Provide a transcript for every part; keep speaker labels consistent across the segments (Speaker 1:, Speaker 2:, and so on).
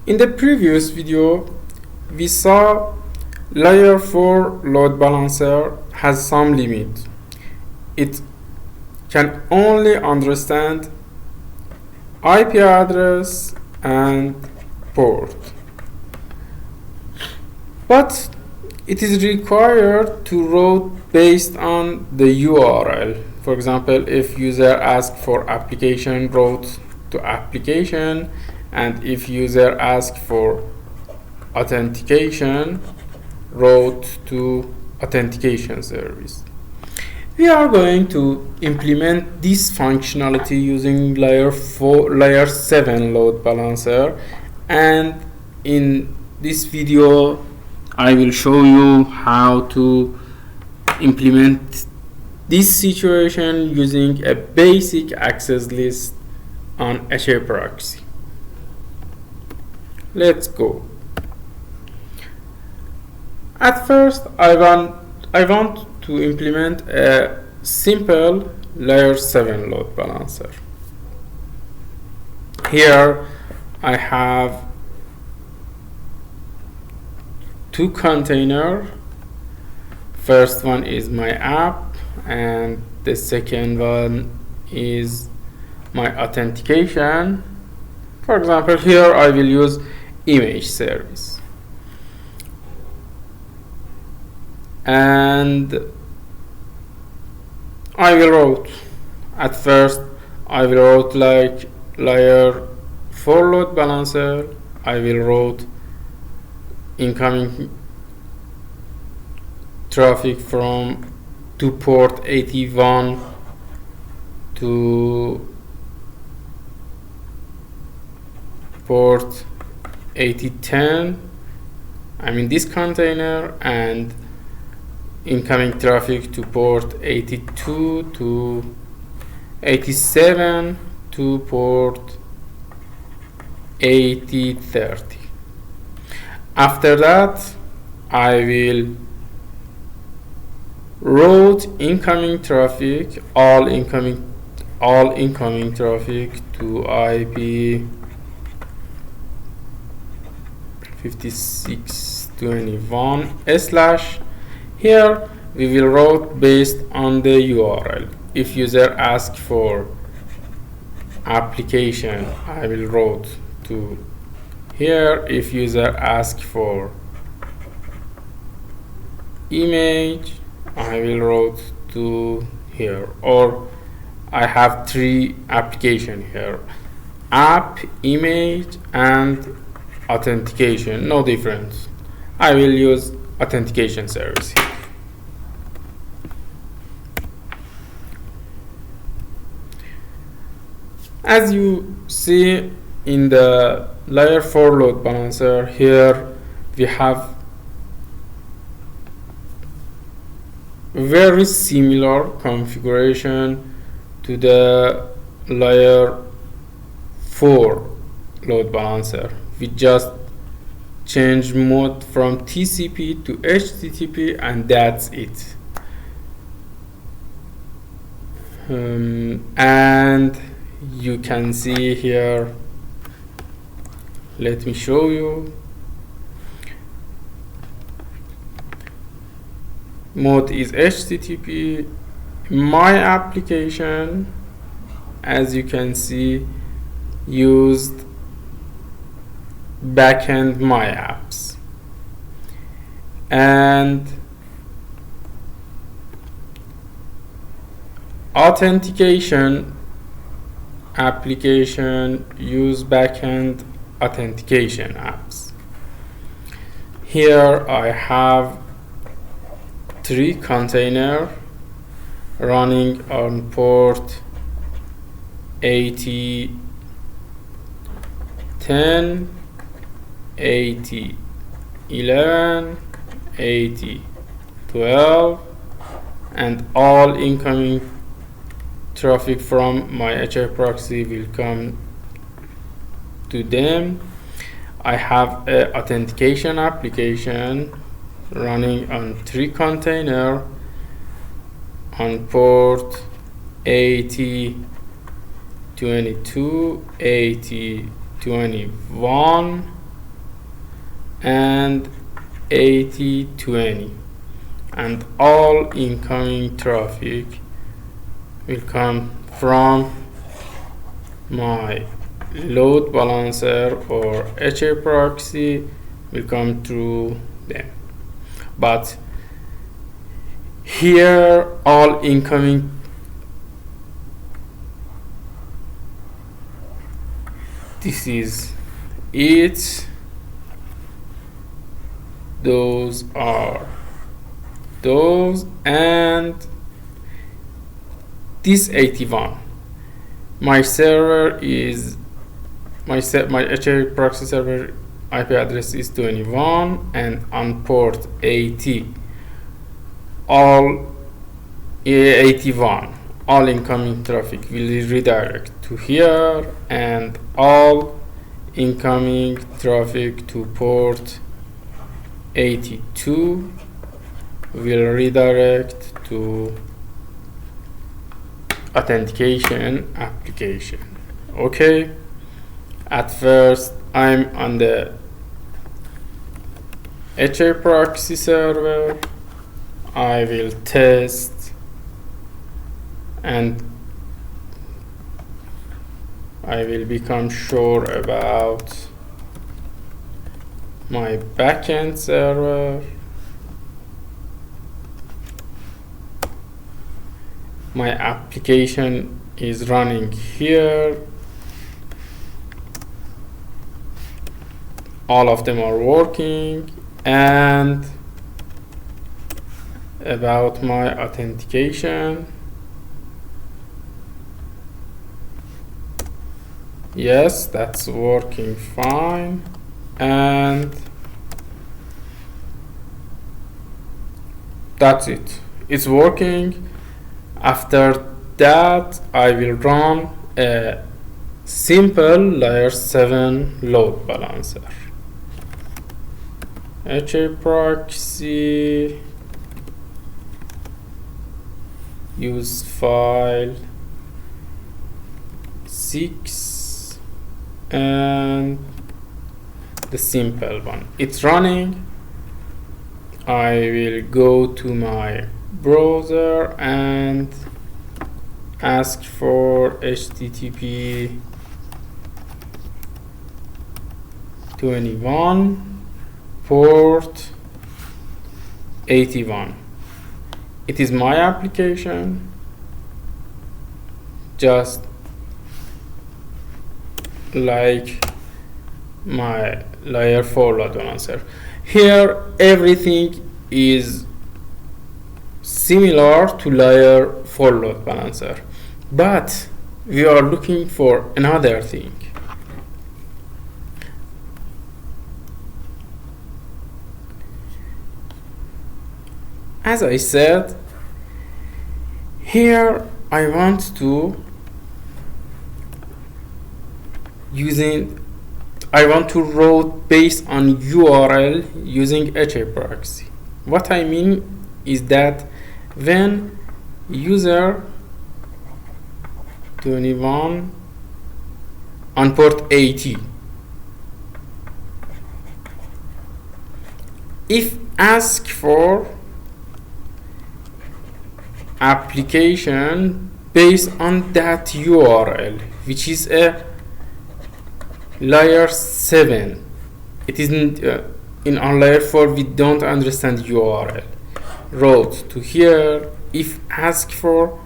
Speaker 1: In the previous video, we saw layer 4 load balancer has some limit. It can only understand IP address and port. But it is required to route based on the URL. For example, if user asks for application, route to application, and if user asks for authentication, route to authentication service. We are going to implement this functionality using layer 7 load balancer, and in this video I will show you how to implement this situation using a basic access list on HAProxy. Let's go. At first, I want to implement a simple layer 7 load balancer. Here I have two containers. First one is my app, and the second one is my authentication. For example, here I will use image service, and I will route. At first I will route like layer 4 load balancer. I will route incoming traffic to port 81 to port 8010. I'm in this container, and incoming traffic to port 82 to 87 to port 8030. After that, I will route incoming traffic, all incoming traffic to IP 5621/. Here we will route based on the URL. If user asks for application, I will route to here. If user asks for image, I will route to here. Or I have three applications here: app, image, and authentication. No difference. I will use authentication service. As you see in the layer 4 load balancer, here we have very similar configuration to the layer 4 load balancer. We just change mode from TCP to HTTP, and that's it. And you can see here, let me show you. Mode is HTTP. My application, as you can see, used backend my apps, and authentication application use backend authentication apps. Here I have three containers running on port 8010, 8011, 8012, and all incoming traffic from my HAProxy will come to them. I have an authentication application running on three containers on port 8022, 8021, and 8020, and all incoming traffic will come from my load balancer or HAProxy will come through them. But here all incoming this is it, those are those, and this 81. My server is my HAProxy server IP address is 21, and on port 80 all 81 all incoming traffic will redirect to here, and all incoming traffic to port 82 will redirect to authentication application. Okay, at first I'm on the HAProxy server. I will test and I will become sure about my backend server. My application is running here. All of them are working. And about my authentication, yes, that's working fine. And that's it, it's working. After that I will run a simple layer 7 load balancer. HAProxy use file 6 and the simple one, it's running. I will go to my browser and ask for HTTP 21 port 81. It is my application, just like my layer 4 load balancer. Here everything is similar to layer 4 load balancer, but we are looking for another thing. As I said, here I want to route based on URL using HAProxy. What I mean is that when user 21 on port 80, if ask for application based on that URL, which is a layer 7, it isn't in on layer 4 we don't understand URL. Route to here. If ask for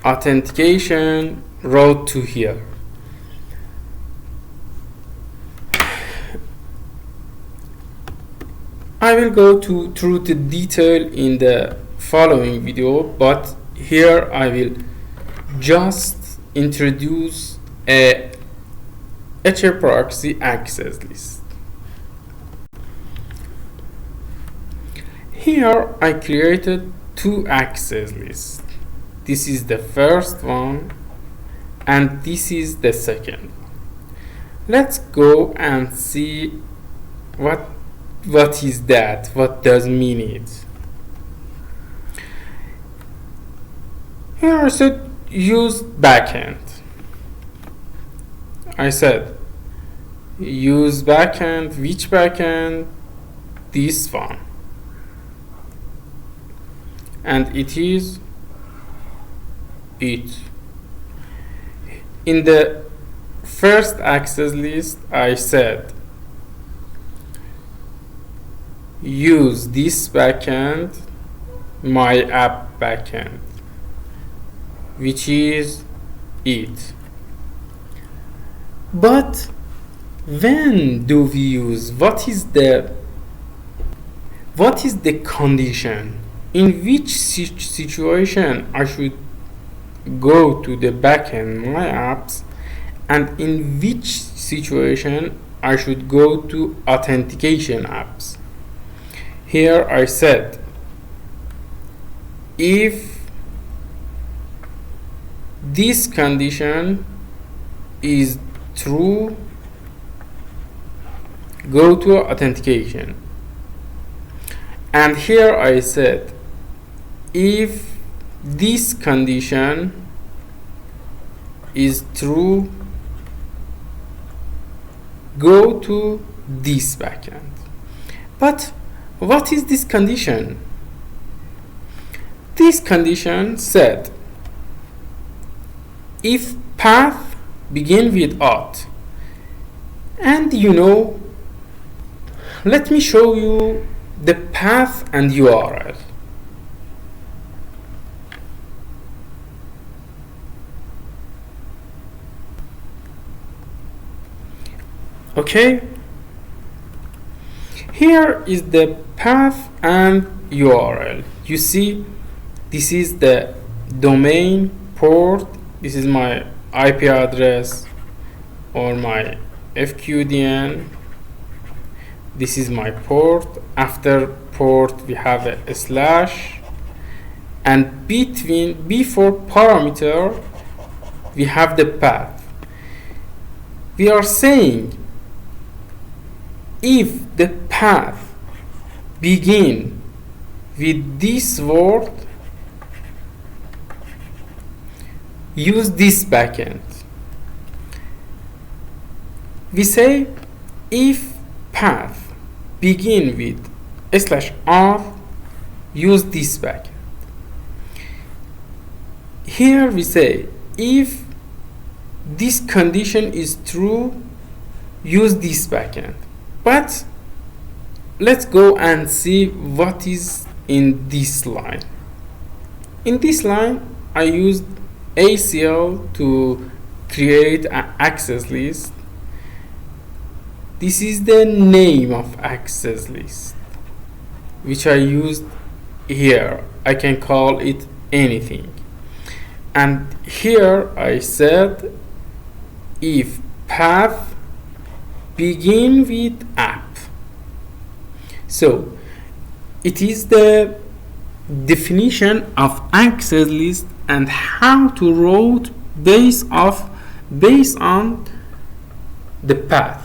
Speaker 1: authentication, route to here. I will go through the detail in the following video, but here I will just introduce a HAProxy access list. Here I created two access lists. This is the first one and this is the second. Let's go and see what is that, what does mean it. Here I said use backend. I said use backend, which backend? This one, and it is it. In the first access list I said use this backend, my app backend, which is it. But when do we use, what is the condition, in which situation I should go to the backend, my apps, and in which situation I should go to authentication apps? Here I said if this condition is true, go to authentication. And here I said if this condition is true, go to this backend. But what is this condition? This condition said if path begin with auth, and let me show you the path and URL. Okay, here is the path and URL. You see, this is the domain port, this is my IP address or my FQDN, this is my port. After port we have a slash, and before parameter we have the path. We are saying if the path begin with this word, use this backend. We say if path begin with /r, use this backend. Here we say if this condition is true, use this backend. But let's go and see what is in this line. In this line I used ACL to create an access list. This is the name of access list which I used here. I can call it anything. And here I said if path begin with app. So it is the definition of access list and how to route based on the path.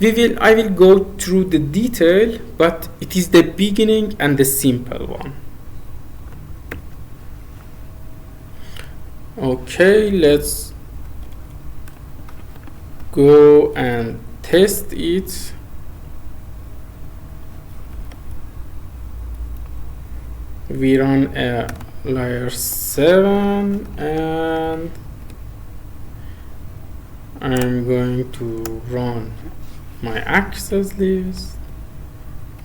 Speaker 1: I will go through the detail, but it is the beginning and the simple one. Okay, let's go and test it. We run a layer 7 and I'm going to run my access list.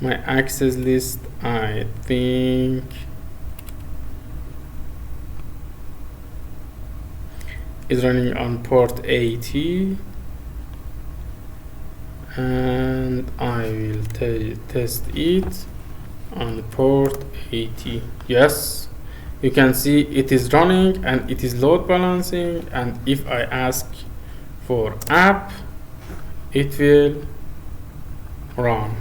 Speaker 1: My access list, I think is running on port 80, and I will test it on port 80. Yes, you can see it is running and it is load balancing, and if I ask for app, it will run.